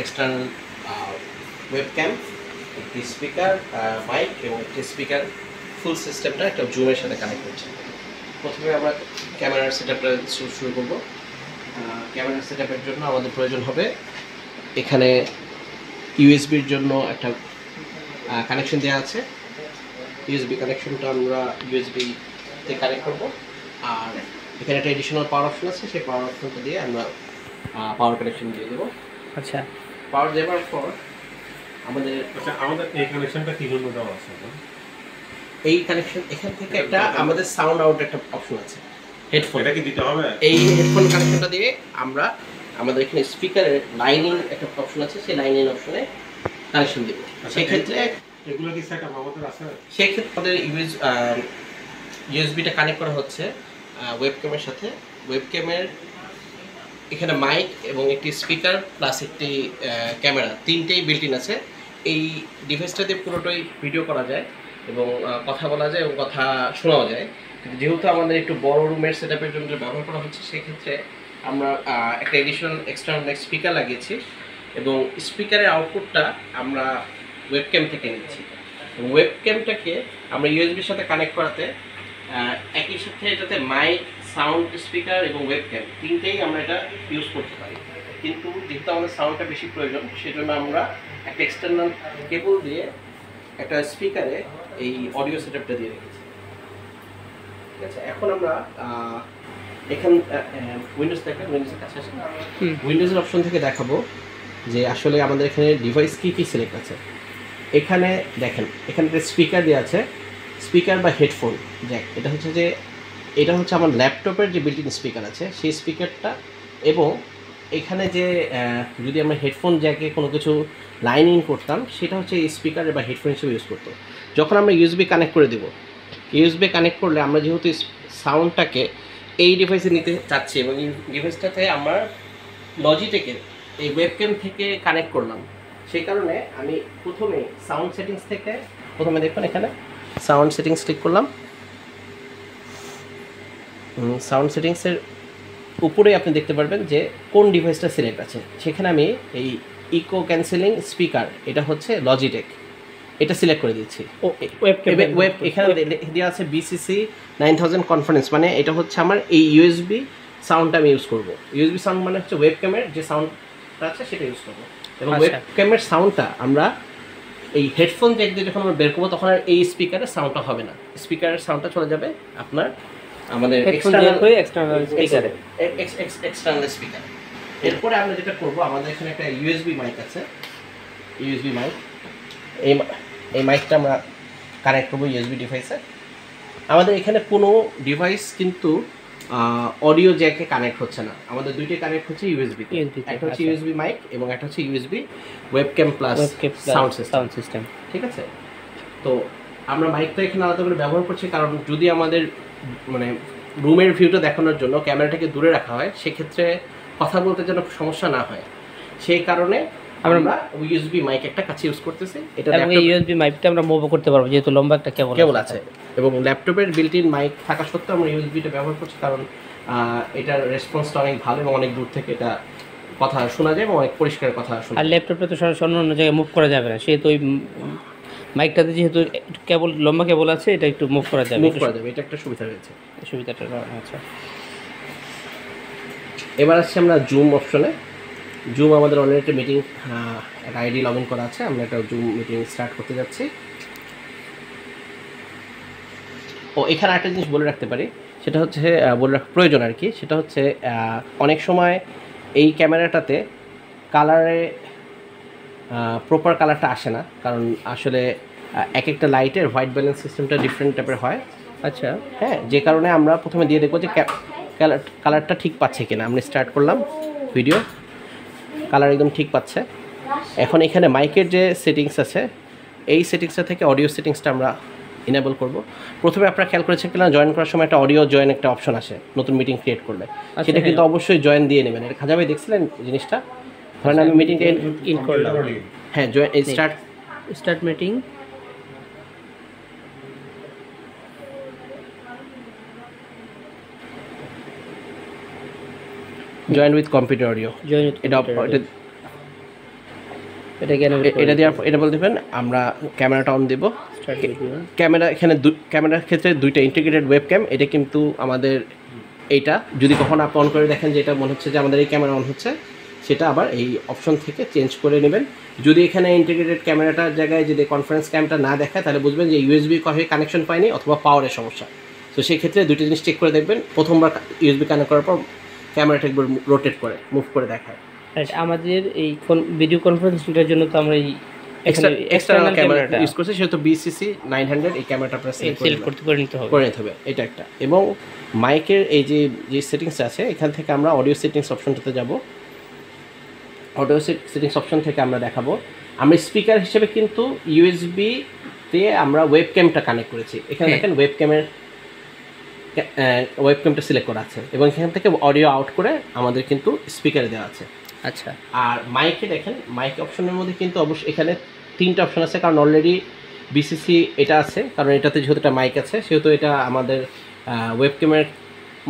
External webcam, একটি speaker, mic এবং একটি স্পিকার ফুল সিস্টেমটা একটা জুমের সাথে কানেক্ট করছে। প্রথমে আমরা ক্যামেরার সেটআপটা শুরু করব। ক্যামেরার সেটআপের জন্য আমাদের প্রয়োজন হবে এখানে ইউএসবির জন্য একটা কানেকশন দেওয়া আছে। ইউএসবি কানেকশনটা আমরা ইউএসবিতে কানেক্ট করব, আর এখানে একটা এডিশনাল পাওয়ার অপশন আছে, সেই পাওয়ার অপশনটা দিয়ে আমরা পাওয়ার কানেকশন দিয়ে দেবো। আচ্ছা, পাওয়ার দেওয়ার পর আমাদের এই কানেকশনটা কি জন্য দেওয়া আছে? এই কানেকশন এখান থেকে একটা আমাদের সাউন্ড আউট একটা অপশন আছে, হেডফোন, এটা কি দিতে হবে? এই হেডফোন কানেকশনটা দিয়ে আমরা আমাদের এখানে স্পিকারের লাইনিং একটা অপশন আছে, সেই লাইনিং অপশনে কানেকশন দেব। সেই ক্ষেত্রে এগুলো কি সেটআপ আমাদের আছে? সেই ক্ষেত্রে আমাদের ইউএসবিটা কানেক্ট করা হচ্ছে ওয়েবক্যামের সাথে। ওয়েবক্যামের এখানে মাইক এবং একটি স্পিকার প্লাস একটি ক্যামেরা, তিনটেই বিল্ট ইন আছে। এই ডিভাইসটা দিয়ে পুরোটাই ভিডিও করা যায় এবং কথা বলা যায় এবং কথা শোনাও যায়। কিন্তু যেহেতু আমাদের একটু বড় রুমের সেটআপের জন্য ব্যবহার করা হচ্ছে, সেক্ষেত্রে আমরা একটা এডিশনাল এক্সটার্নাল স্পিকার লাগিয়েছি এবং স্পিকারের আউটপুটটা আমরা ওয়েবক্যাম থেকে নিচ্ছি। ওয়েবক্যামটাকে আমরা ইউএসবির সাথে কানেক্ট করাতে একই সাথে এটাতে মাইক, সাউন্ড, স্পিকার এবং ওয়েবক্যাম তিনটেই আমরা এটা ইউজ করতে পারি। কিন্তু যেহেতু আমাদের সাউন্ডটা বেশি প্রয়োজন, সেজন্য আমরা একটা এক্সটার্নাল কেবল দিয়ে একটা স্পিকারে এই অডিও সেটআপটা দিয়ে রেখেছি। ঠিক আছে, এখন আমরা এখান উইন্ডোজের কাছে আসি। উইন্ডোজের অপশন থেকে দেখাবো যে আসলে আমাদের এখানে ডিভাইস কী কী সিলেক্ট আছে। এখানে দেখেন, এখানে একটা স্পিকার দেওয়া আছে, স্পিকার বা হেডফোন জ্যাক। এটা হচ্ছে আমার ল্যাপটপের যে বিল্ট ইন স্পিকার আছে সেই স্পিকারটা, এবং এখানে যে যদি আমরা হেডফোন জ্যাকে কোনো কিছু লাইন ইন করতাম, সেটা হচ্ছে এই স্পিকার বা হেডফোন হিসেবে ইউজ করতো। যখন আমরা ইউএসবি কানেক্ট করে দেবো, ইউএসবি কানেক্ট করলে আমরা যেহেতু সাউন্ডটাকে এই ডিভাইসে নিতে চাচ্ছি এবং এই ডিভাইসটাতে আমরা লজিটেকের এই ওয়েবক্যাম থেকে কানেক্ট করলাম, সেই কারণে আমি প্রথমে সাউন্ড সেটিংস থেকে দেখুন এখানে সাউন্ড সেটিংস ক্লিক করলাম। সাউন্ড সেটিংসের উপরে আপনি দেখতে পারবেন যে কোন ডিভাইসটা সিলেক্ট আছে। সেখানে আমি এই ইকো ক্যান্সেলিং স্পিকার, এটা হচ্ছে লজিটেক, এটা সিলেক্ট করে দিচ্ছি। এখানে দেওয়া আছে বিসিসি 9000 কনফারেন্স, মানে এটা হচ্ছে আমার এই ইউএসবি সাউন্ডটা আমি ইউজ করবো। ইউএসবি সাউন্ড মানে হচ্ছে ওয়েবক্যামের যে সাউন্ডটা আছে সেটা ইউজ করবো, এবং ওয়েবক্যামের সাউন্ডটা আমরা এই হেডফোন জ্যাক দিয়ে যখন আমরা বের করবো, তখন আর এই স্পিকারের সাউন্ডটা হবে না। স্পিকারের সাউন্ডটা চলে যাবে আপনার আমাদের এক্সটার্নাল স্পিকার। এরপরে আমরা যেটা করবো, আমাদের এখানে একটা ইউএসবি মাইক আছে, ইউএসবি মাইক, এই মাইকটা আমরা কানেক্ট করবো ইউএসবি ডিভাইসে। আমাদের এখানে কোনো ডিভাইস কিন্তু অডিও জ্যাকে কানেক্ট হচ্ছে না, আমাদের দুইটাই কানেক্ট হচ্ছে ইউএসবি। একটা হচ্ছে ইউএসবি মাইক এবং একটা হচ্ছে USB webcam plus sound system. ঠিক আছে, তো আমরা মাইকটা এখানে আলাদা করে ব্যবহার করছি, কারণ যদি আমাদের মানে রুমের ভিউটা দেখানোর জন্য ক্যামেরাটাকে দূরে রাখা হয়, সেক্ষেত্রে কথা বলতে যেন সমস্যা না হয়, সেই কারণে আমরা ইউএসবি মাইক একটা কাছে ইউজ করতেছি। এটা ইউএসবি মাইকটা আমরা মুভ করতে পারবো যেহেতু লম্বা একটা কেবল আছে, এবং ল্যাপটপের বিল্ট ইন মাইক থাকা সত্ত্বেও আমরা ইউএসবিটা ব্যবহার করছি, কারণ এটার রেসপন্সটা অনেক ভালো এবং অনেক দূর থেকে এটা কথা শোনা যায় এবং অনেক পরিষ্কার কথা শোনা যায়। আর ল্যাপটপটা তো সরাসরি অন্য জায়গায় মুভ করা যাবে না, সেহেতু ওই মাইকটাতে যেহেতু কেবল লম্বা কেবল আছে, এটা একটু মুভ করা যাবে, এটা একটা সুবিধা রয়েছে, সুবিধাটা। আচ্ছা, এবার আসছি আমরা জুম অপশনে। জুম আমাদের অলরেডি একটা মিটিং একটা আইডি লগ ইন করা আছে, আমরা একটা জুম মিটিং স্টার্ট করতে যাচ্ছি। এখানে একটা জিনিস বলে রাখতে পারি, সেটা হচ্ছে বলে রাখা প্রয়োজন আর কি, সেটা হচ্ছে অনেক সময় এই ক্যামেরাটাতে কালারে প্রপার কালারটা আসে না, কারণ আসলে এক একটা লাইটের হোয়াইট ব্যালেন্স সিস্টেমটা ডিফারেন্ট টাইপের হয়। আচ্ছা, হ্যাঁ, যে কারণে আমরা প্রথমে দিয়ে দেখবো যে কালারটা ঠিক পাচ্ছে কিনা। আমরা স্টার্ট করলাম ভিডিও, কালার একদম ঠিক পাচ্ছে। এখন এখানে মাইকের যে সেটিংস আছে, এই সেটিংসটা থেকে অডিও সেটিংসটা আমরা ইনেবল করব। প্রথমে আপনারা খেয়াল করেছেন কিনা, জয়েন করার সময় একটা অডিও জয়েন একটা অপশন আসে নতুন মিটিং ক্রিয়েট করলে, সেটা কিন্তু অবশ্যই জয়েন দিয়ে নেবেন। এটা খাজা ভাই দেখছিলেন জিনিসটা? ধরেন আমি মিটিংটা ইন করলাম, হ্যাঁ, start meeting, join with computer audio, এটা এটা কি এটা দিয়ে এনেবল দেবেন, আমরা ক্যামেরাটা অন দেব। ক্যামেরা এখানে ক্যামেরার ক্ষেত্রে দুইটা ইন্টিগ্রেটেড ওয়েব ক্যাম, এটা কিন্তু আমাদের এইটা যদি কখনো আপনি অন করে দেখেন যে এটা মনে হচ্ছে যে আমাদের এই ক্যামেরা অন হচ্ছে, সেটা আবার এই অপশন থেকে চেঞ্জ করে নেবেন। যদি এখানে ইন্টিগ্রেটেড ক্যামেরাটার জায়গায় যদি কনফারেন্স ক্যামটা না দেখায় তাহলে বুঝবেন যে ইউএসবি কয়ে কানেকশন পায়নি অথবা পাওয়ারের সমস্যা। তো সেই ক্ষেত্রে দুইটা জিনিস চেক করে দেখবেন। প্রথমবার ইউএসবি কানেক্ট করার পর ক্যামেরাটা একবার রোটেট করে মুভ করে দেখায়। আমাদের এই ভিডিও কনফারেন্সিংটার জন্য তো আমরা এই এক্সটার্নাল ক্যামেরাটা ইউজ করছি, সেহেতু বিসিসি 900 এই ক্যামেরাটা আপনারা সিলেক্ট করে নিতে হবে এটা একটা। এবং মাইকের এই যে সেটিংস আছে এখান থেকে আমরা অডিও সেটিংস অপশনটাতে যাব। অডিও সেটিংস অপশন থেকে আমরা দেখাবো আমরা স্পিকার হিসেবে কিন্তু ইউএসবি তে আমরা ওয়েব ক্যামটা কানেক্ট করেছি। এখানে দেখেন ওয়েব ক্যামটা সিলেক্ট করা আছে এবং এখান থেকে অডিও আউট করে আমাদের কিন্তু স্পিকারে দেওয়া আছে। আচ্ছা, আর মাইকে দেখেন, মাইক অপশনের মধ্যে কিন্তু অবশ্যই এখানে 3টা অপশন আছে, কারণ অলরেডি বিসিসি এটা আছে, কারণ এটাতে যেহেতু একটা মাইক আছে সেহেতু এটা আমাদের ওয়েব ক্যামের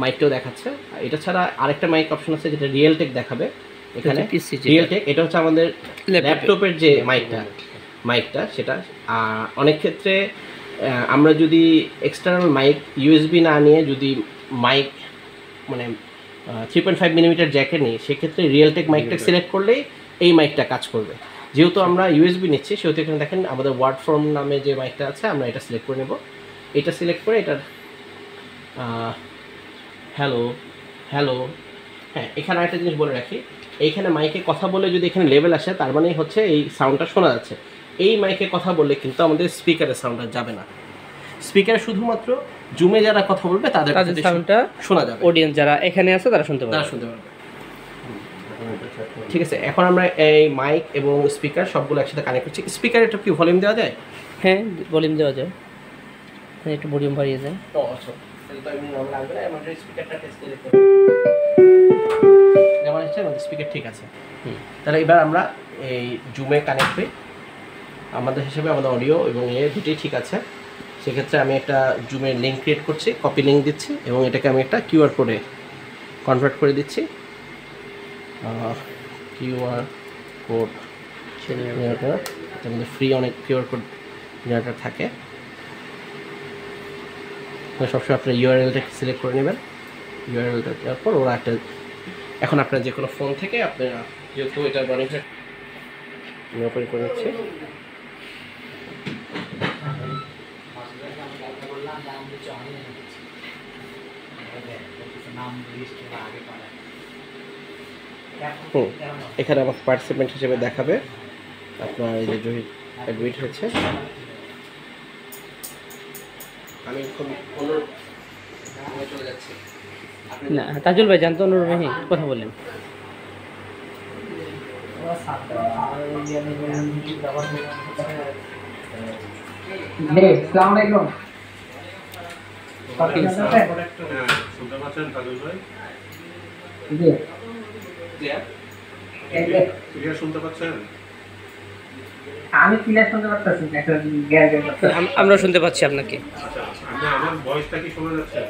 মাইকটাও দেখাচ্ছে। এটা ছাড়া আরেকটা মাইক অপশন আছে যেটা রিয়েলটেক দেখাবে এখানে। রিয়েলটেক এটা হচ্ছে আমাদের ল্যাপটপের যে মাইকটা সেটা। অনেক ক্ষেত্রে আমরা যদি এক্সটার্নাল মাইক ইউএসবি না নিয়ে যদি মাইক মানে 3.5 মিলিমিটার জ্যাকে নিই, সেক্ষেত্রে রিয়েলটেক মাইকটা সিলেক্ট করলেই এই মাইকটা কাজ করবে। যেহেতু আমরা ইউএসবি নিচ্ছি সেহেতু এখানে দেখেন আমাদের ওয়ার্ড ফর্ম নামে যে মাইকটা আছে আমরা এটা সিলেক্ট করে নেব। এটা সিলেক্ট করে এটার হ্যালো হ্যালো। হ্যাঁ, এখানে একটা জিনিস বলে রাখি, এইখানে মাইকে কথা বলে যদি এখানে লেভেল আসে তার মানে হচ্ছে এই সাউন্ডটা শোনা যাচ্ছে। এই মাইকে কথা বললে কিন্তু আমাদের স্পিকারের সাউন্ডটা যাবে না। স্পিকারে শুধুমাত্র জুমে যারা কথা বলবে তাদের সাউন্ডটা শোনা যাবে, অডিয়েন্স যারা এখানে আছে তারা শুনতে পারবে। ঠিক আছে, এখন আমরা এই মাইক এবং স্পিকার সবগুলো একসাথে কানেক্ট করছি। স্পিকারে একটু কি ভলিউম দেওয়া যায়? হ্যাঁ, ভলিউম দেওয়া যায়, একটু ভলিউম বাড়িয়ে যায়। আচ্ছা, তাহলে তো আমি নরমাল লাগবে না, আমাদের স্পিকারটা টেস্ট করে দেখব। যেমন হচ্ছে আমাদের স্পিকার ঠিক আছে। তাহলে এবার আমরা এই জুমে কানেক্ট হই, আমাদের হিসেবে আমাদের অডিও এবং দুটোই ঠিক আছে। সেক্ষেত্রে আমি একটা জুমের লিঙ্ক ক্রিয়েট করছি, কপি লিঙ্ক দিচ্ছি এবং এটাকে আমি একটা কিউআর কোডে কনভার্ট করে দিচ্ছি। কিউআর কোড জেনারেটর, আমাদের ফ্রি অনেক কিউআর কোড জেনারেটর থাকে। সবসময় আপনার ইউআরএলটা সিলেক্ট করে নেবেন। ইউআরএলটা দেওয়ার পর ওরা একটা, এখন আপনার যে কোনো ফোন থেকে আপনারা যেহেতু এটা রনিংটা আমি ওপেন করে নিচ্ছি। এখানে আমার পার্টিসিপেন্ট হিসেবে দেখাবে আপনার এই যে জহির অ্যাডমিট হয়েছে। আমি খুব অনুরোধ চলে যাচ্ছি। না, তাজুল ভাই জানতো অনুরোধ ভাই কথা বললেন। আসসালামু আলাইকুম। শুনতে পাচ্ছেন তাজুল ভাই? জি, ক্লিয়ার শুনতে পাচ্ছেন? আমি ক্লিয়ার শুনতে পাচ্ছি, আমরা শুনতে পাচ্ছি আপনাকে। আচ্ছা, আমার ভয়েসটা কি শোনা যাচ্ছে?